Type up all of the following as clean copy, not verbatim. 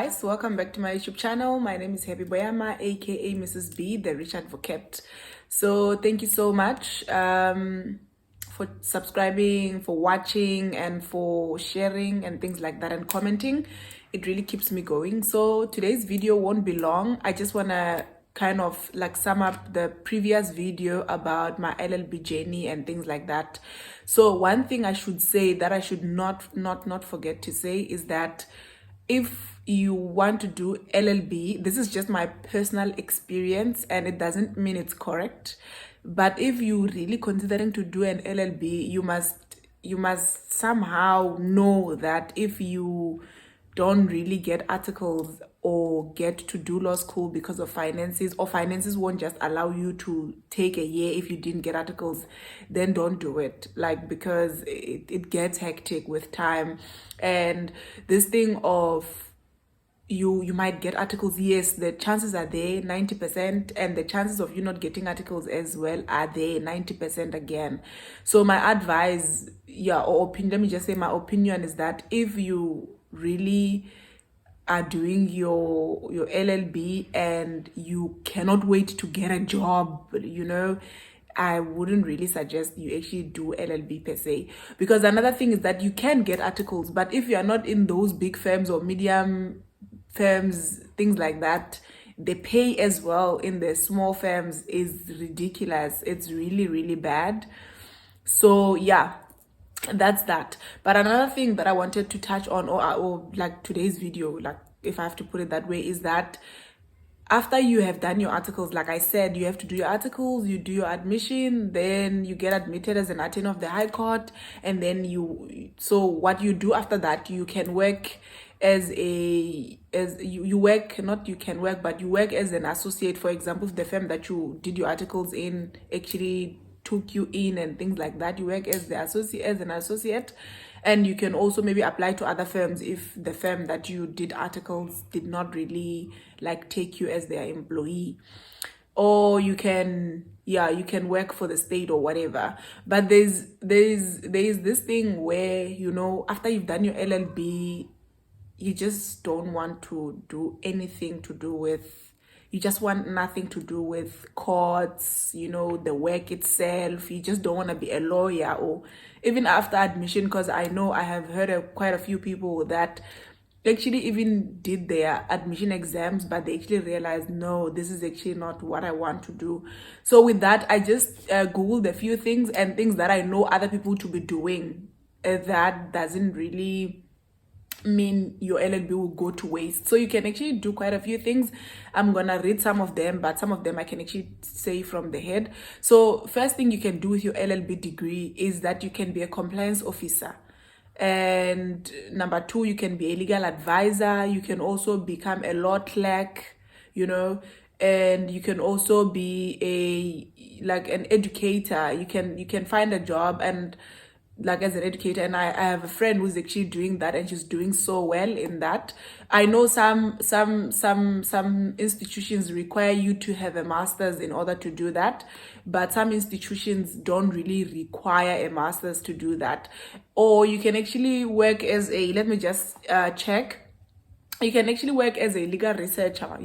guys, welcome back to my YouTube channel. My name is Happy Boyama, aka Mrs. B, the rich advocate. So thank you so much for subscribing, for watching, and for sharing and things like that, and commenting. It really keeps me going. So today's video won't be long. I just want to kind of like sum up the previous video about my LLB journey and things like that. So one thing I should say that I should not forget to say is that if you want to do LLB, this is just my personal experience and it doesn't mean it's correct. But if you really considering to do an LLB, you must somehow know that if you don't really get articles or get to do law school because of finances, or finances won't just allow you to take a year if you didn't get articles, then don't do it, like, because it gets hectic with time. And this thing of you might get articles, yes, the chances are there 90%, and the chances of you not getting articles as well are there 90% again. So my advice, let me just say my opinion is that if you really are doing your LLB and you cannot wait to get a job, I wouldn't really suggest you actually do LLB per se, because another thing is that you can get articles, but if you are not in those big firms or medium firms, things like that, the pay as well in the small firms is ridiculous. It's really bad. So yeah, that's that. But another thing that I wanted to touch on, or like today's video, like if I have to put it that way, is that after you have done your articles, like I said, you have to do your articles, you do your admission, then you get admitted as an attorney of the High Court, and then so what you do after that, you can work as you work as an associate. For example, if the firm that you did your articles in actually took you in and things like that, you work as an associate, and you can also maybe apply to other firms if the firm that you did articles did not really like take you as their employee. Or you can work for the state or whatever. But there's this thing where, after you've done your LLB, you just don't want to do anything to do with, you just want nothing to do with courts, the work itself. You just don't want to be a lawyer, or even after admission, because I know I have heard quite a few people that actually even did their admission exams, but they actually realized, no, this is actually not what I want to do. So with that, I just Googled a few things and things that I know other people to be doing. That doesn't really mean your LLB will go to waste. So you can actually do quite a few things. I'm gonna read some of them, but some of them I can actually say from the head. So first thing you can do with your LLB degree is that you can be a compliance officer. And number two, you can be a legal advisor. You can also become a law clerk, and you can also be an educator. You can find a job and like as an educator, and I have a friend who's actually doing that, and she's doing so well in that. I know some institutions require you to have a master's in order to do that, but some institutions don't really require a master's to do that. Or you can actually work as a, let me just check, you can actually work as a legal researcher.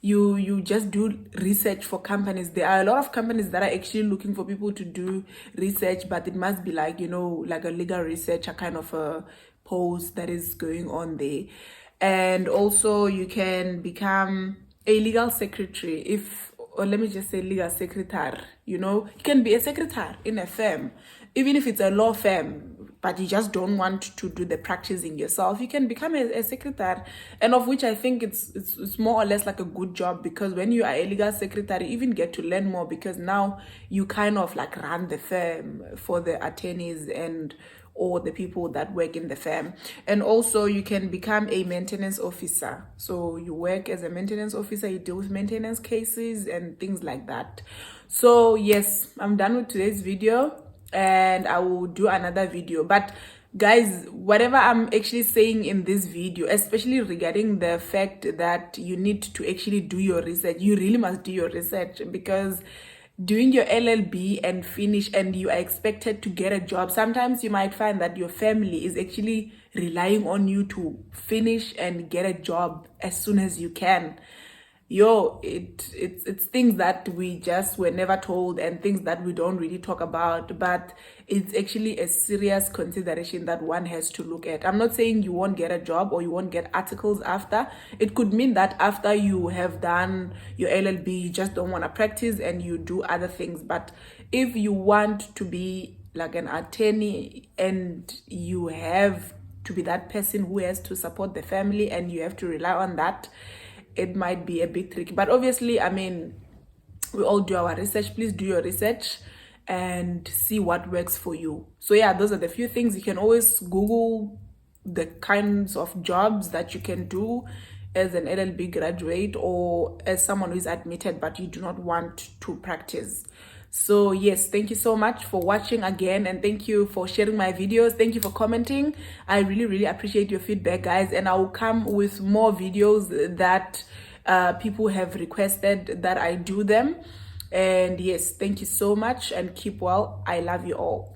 You just do research for companies. There are a lot of companies that are actually looking for people to do research, but it must be like, like a legal researcher kind of a post that is going on there. And also you can become a legal secretary, or let me just say legal secretary. You can be a secretary in a firm, even if it's a law firm, but you just don't want to do the practicing yourself. You can become a secretary, and of which I think it's more or less like a good job, because when you are a legal secretary, you even get to learn more, because now you kind of like run the firm for the attorneys or the people that work in the firm. And also you can become a maintenance officer. So you work as a maintenance officer, you deal with maintenance cases and things like that. So yes, I'm done with today's video, and I will do another video. But guys, whatever I'm actually saying in this video, especially regarding the fact that you need to actually do your research, you really must do your research, because doing your LLB and finish and you are expected to get a job, sometimes you might find that your family is actually relying on you to finish and get a job as soon as you can. It's things that we just were never told and things that we don't really talk about, but it's actually a serious consideration that one has to look at. I'm not saying you won't get a job or you won't get articles after. It could mean that after you have done your LLB, you just don't want to practice and you do other things. But if you want to be like an attorney and you have to be that person who has to support the family and you have to rely on that, it might be a bit tricky. But obviously, I mean, we all do our research. Please do your research and see what works for you. So yeah, those are the few things. You can always Google the kinds of jobs that you can do as an LLB graduate or as someone who is admitted but you do not want to practice. So yes, thank you so much for watching again, and thank you for sharing my videos. Thank you for commenting. I really appreciate your feedback, guys, and I will come with more videos that people have requested that I do them. And yes, thank you so much and keep well. I love you all.